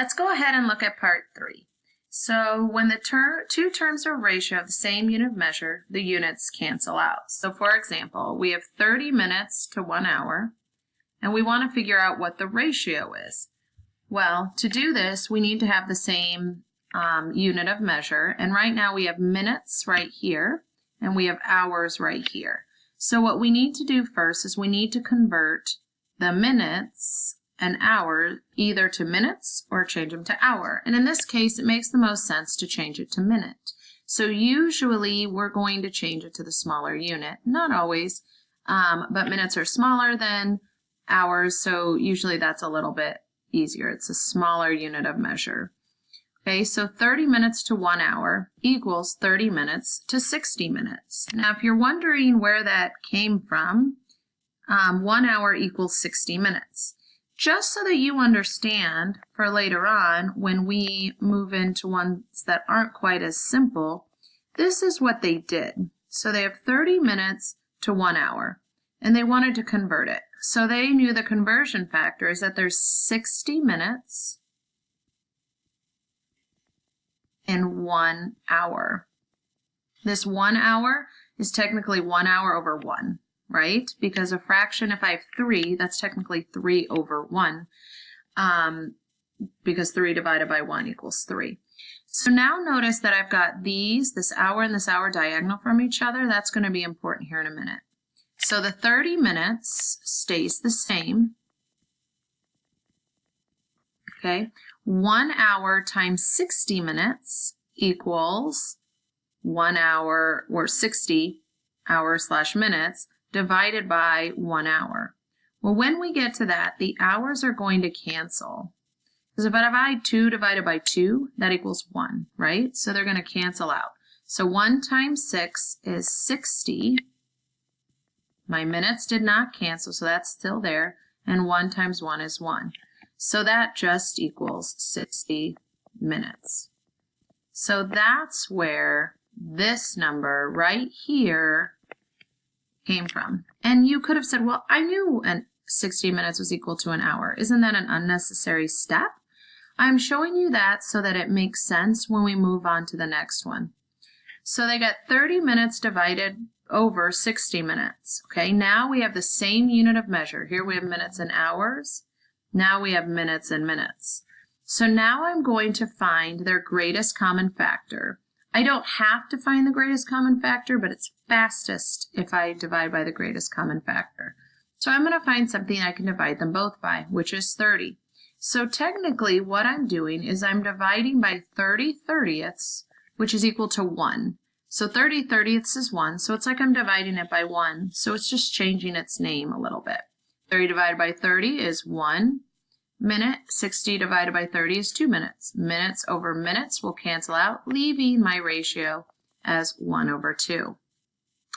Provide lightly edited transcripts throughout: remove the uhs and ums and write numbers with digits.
Let's go ahead and look at part 3. So when the two terms or ratio of the same unit of measure, the units cancel out. So for example, we have 30 minutes to 1 hour, and we want to figure out what the ratio is. Well, to do this, we need to have the same unit of measure, and right now we have minutes right here, and we have hours right here. So what we need to do first is we need to convert the minutes and hour either to minutes or change them to hour. And in this case, it makes the most sense to change it to minute. So usually we're going to change it to the smaller unit. Not always, but minutes are smaller than hours, so usually that's a little bit easier. It's a smaller unit of measure. Okay, so 30 minutes to 1 hour equals 30 minutes to 60 minutes. Now, if you're wondering where that came from, 1 hour equals 60 minutes. Just so that you understand for later on when we move into ones that aren't quite as simple, this is what they did. So they have 30 minutes to 1 hour, and they wanted to convert it. So they knew the conversion factor is that there's 60 minutes in 1 hour. This 1 hour is technically 1 hour over 1. Right? Because a fraction, if I have 3, that's technically 3 over 1, because 3 divided by 1 equals 3. So now notice that I've got this hour and this hour diagonal from each other. That's going to be important here in a minute. So the 30 minutes stays the same. Okay? 1 hour times 60 minutes equals 1 hour, or 60 hours / minutes, divided by 1 hour. Well, when we get to that, the hours are going to cancel. Because if I divide 2 divided by 2, that equals 1, right? So they're going to cancel out. So 1 times 6 is 60. My minutes did not cancel, so that's still there. And 1 times 1 is 1. So that just equals 60 minutes. So that's where this number right here came from. And you could have said, well, I knew 60 minutes was equal to an hour. Isn't that an unnecessary step? I'm showing you that so that it makes sense when we move on to the next one. So they got 30 minutes divided over 60 minutes. Okay, now we have the same unit of measure. Here we have minutes and hours. Now we have minutes and minutes. So now I'm going to find their greatest common factor. I don't have to find the greatest common factor, but it's fastest if I divide by the greatest common factor. So I'm going to find something I can divide them both by, which is 30. So technically what I'm doing is I'm dividing by 30 30ths, which is equal to 1. So 30 30ths is 1, so it's like I'm dividing it by 1. So it's just changing its name a little bit. 30 divided by 30 is 1 minute. 60 divided by 30 is 2 minutes. Minutes over minutes will cancel out, leaving my ratio as 1 over 2.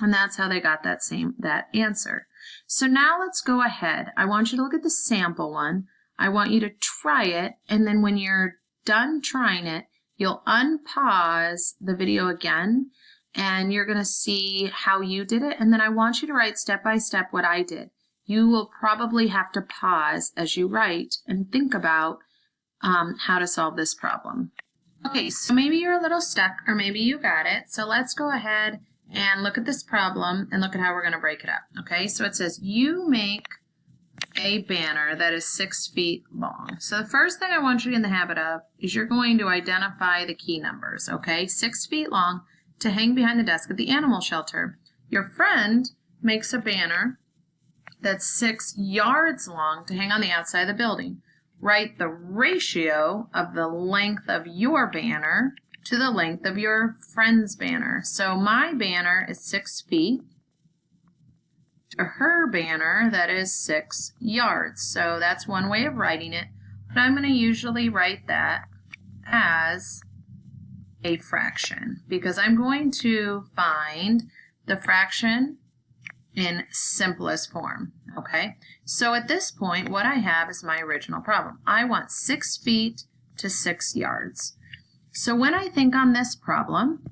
And that's how they got that answer. So now let's go ahead. I want you to look at the sample one. I want you to try it, and then when you're done trying it, you'll unpause the video again, and you're going to see how you did it, and then I want you to write step by step what I did. You will probably have to pause as you write and think about how to solve this problem. Okay, so maybe you're a little stuck, or maybe you got it. So let's go ahead and look at this problem and look at how we're going to break it up. Okay, so it says you make a banner that is 6 feet long. So the first thing I want you to get in the habit of is you're going to identify the key numbers. Okay, 6 feet long to hang behind the desk at the animal shelter. Your friend makes a banner that's 6 yards long to hang on the outside of the building. Write the ratio of the length of your banner to the length of your friend's banner. So my banner is 6 feet to her banner that is 6 yards. So that's one way of writing it, but I'm going to usually write that as a fraction because I'm going to find the fraction in simplest form. Okay, so at this point what I have is my original problem. I want 6 feet to 6 yards. So when I think on this problem,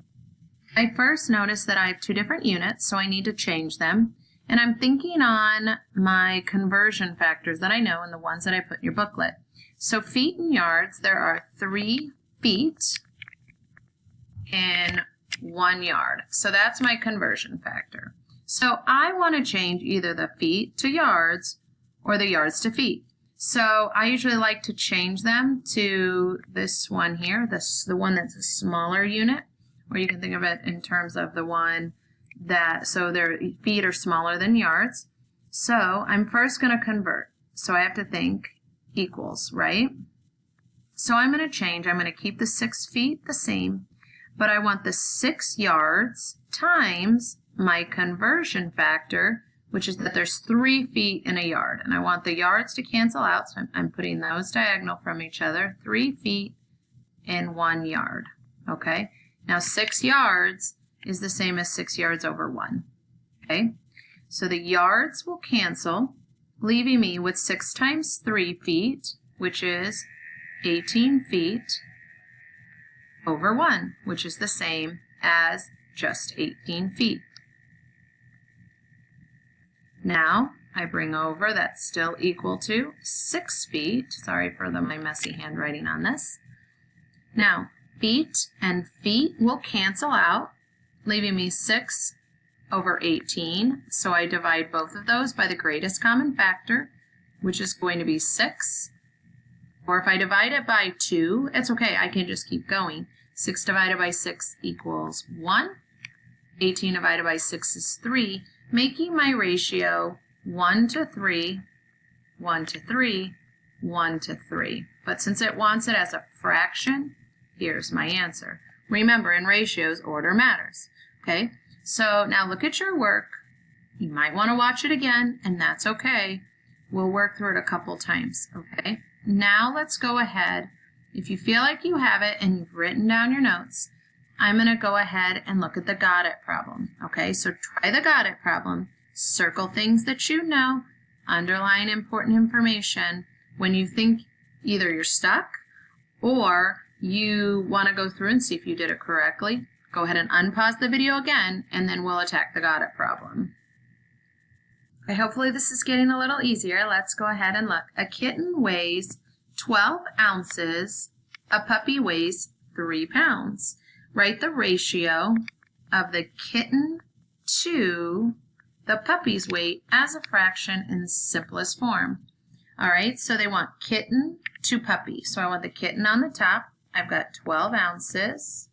I first notice that I have 2 different units, so I need to change them. And I'm thinking on my conversion factors that I know and the ones that I put in your booklet. So feet and yards, there are 3 feet in 1 yard. So that's my conversion factor. So I want to change either the feet to yards or the yards to feet. So I usually like to change them to this one here, the one that's a smaller unit, or you can think of it in terms of the one that, so their feet are smaller than yards. So I'm first going to convert. So I have to think equals, right? So I'm going to change. I'm going to keep the 6 feet the same, but I want the 6 yards times my conversion factor, which is that there's 3 feet in a yard. And I want the yards to cancel out, so I'm putting those diagonal from each other. 3 feet in 1 yard, okay? Now 6 yards is the same as 6 yards over 1, okay? So the yards will cancel, leaving me with 6 times 3 feet, which is 18 feet over 1, which is the same as just 18 feet. Now I bring over, that's still equal to 6 feet. Sorry for my messy handwriting on this. Now feet and feet will cancel out, leaving me 6 over 18. So I divide both of those by the greatest common factor, which is going to be 6. Or if I divide it by 2, it's okay, I can just keep going. 6 divided by 6 equals 1. 18 divided by 6 is 3, making my ratio 1 to 3, 1 to 3, 1 to 3. But since it wants it as a fraction, here's my answer. Remember, in ratios, order matters. Okay, so now look at your work. You might want to watch it again, and that's okay. We'll work through it a couple times, okay? Now let's go ahead. If you feel like you have it and you've written down your notes, I'm going to go ahead and look at the got it problem, okay? So try the got it problem. Circle things that you know, underline important information. When you think either you're stuck or you want to go through and see if you did it correctly, go ahead and unpause the video again, and then we'll attack the got it problem. Okay, hopefully this is getting a little easier. Let's go ahead and look. A kitten weighs 12 ounces. A puppy weighs 3 pounds. Write the ratio of the kitten to the puppy's weight as a fraction in the simplest form. All right, so they want kitten to puppy. So I want the kitten on the top. I've got 12 ounces.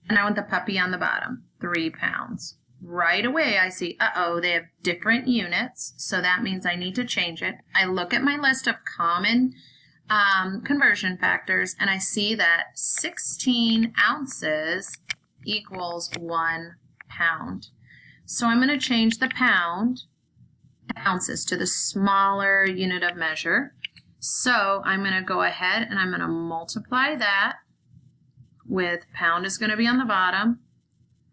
And I want the puppy on the bottom, 3 pounds. Right away I see, uh-oh, they have different units, so that means I need to change it. I look at my list of common conversion factors, and I see that 16 ounces equals 1 pound. So I'm going to change the pound ounces to the smaller unit of measure. So I'm going to go ahead and I'm going to multiply that with pound is going to be on the bottom,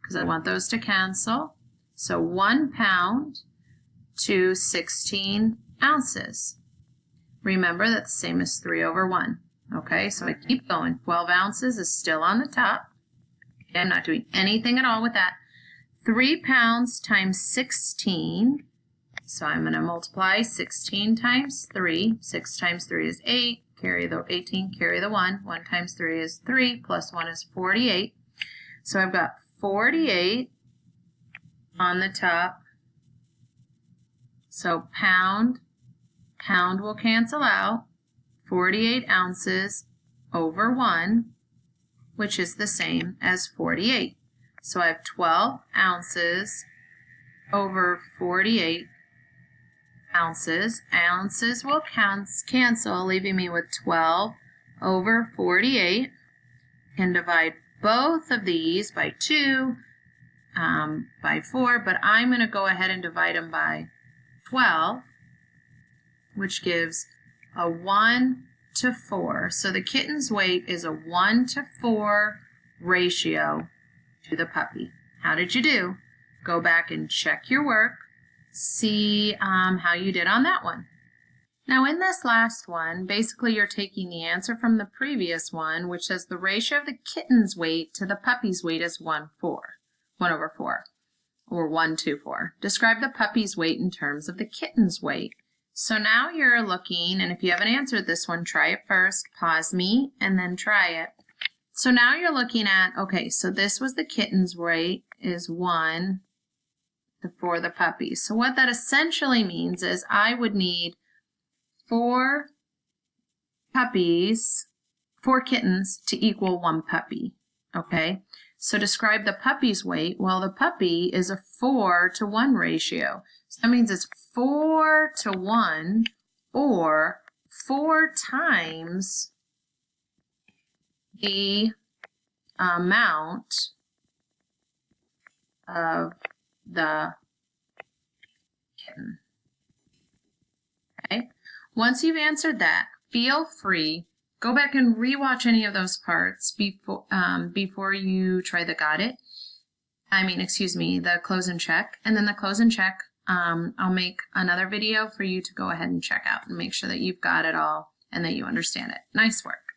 because I want those to cancel. So 1 pound to 16 ounces. Remember that's the same as 3 over 1. Okay, so I keep going. 12 ounces is still on the top. Okay, I'm not doing anything at all with that. 3 pounds times 16. So I'm going to multiply 16 times 3. 6 times 3 is 8. Carry the 18, carry the 1. 1 times 3 is 3, plus 1 is 48. So I've got 48 on the top. So pound will cancel out. 48 ounces over 1, which is the same as 48. So I have 12 ounces over 48 ounces. Ounces will cancel, leaving me with 12 over 48. Can divide both of these by 2, by 4, but I'm going to go ahead and divide them by 12, which gives a 1 to 4. So the kitten's weight is a 1 to 4 ratio to the puppy. How did you do? Go back and check your work. See how you did on that one. Now in this last one, basically you're taking the answer from the previous one, which says the ratio of the kitten's weight to the puppy's weight is 1 over 4, or 1 to 4. Describe the puppy's weight in terms of the kitten's weight. So now you're looking, and if you haven't answered this one, try it first, pause me, and then try it. So now you're looking at, okay, so this was the kitten's weight is 1 for the puppies. So what that essentially means is I would need 4 puppies, 4 kittens to equal 1 puppy, okay? So describe the puppy's weight. Well, the puppy is a 4-to-1 ratio. So that means it's 4-to-1 or 4 times the amount of the kitten. Okay. Once you've answered that, feel free, go back and rewatch any of those parts before you try the the close and check. And then the close and check, I'll make another video for you to go ahead and check out and make sure that you've got it all and that you understand it. Nice work.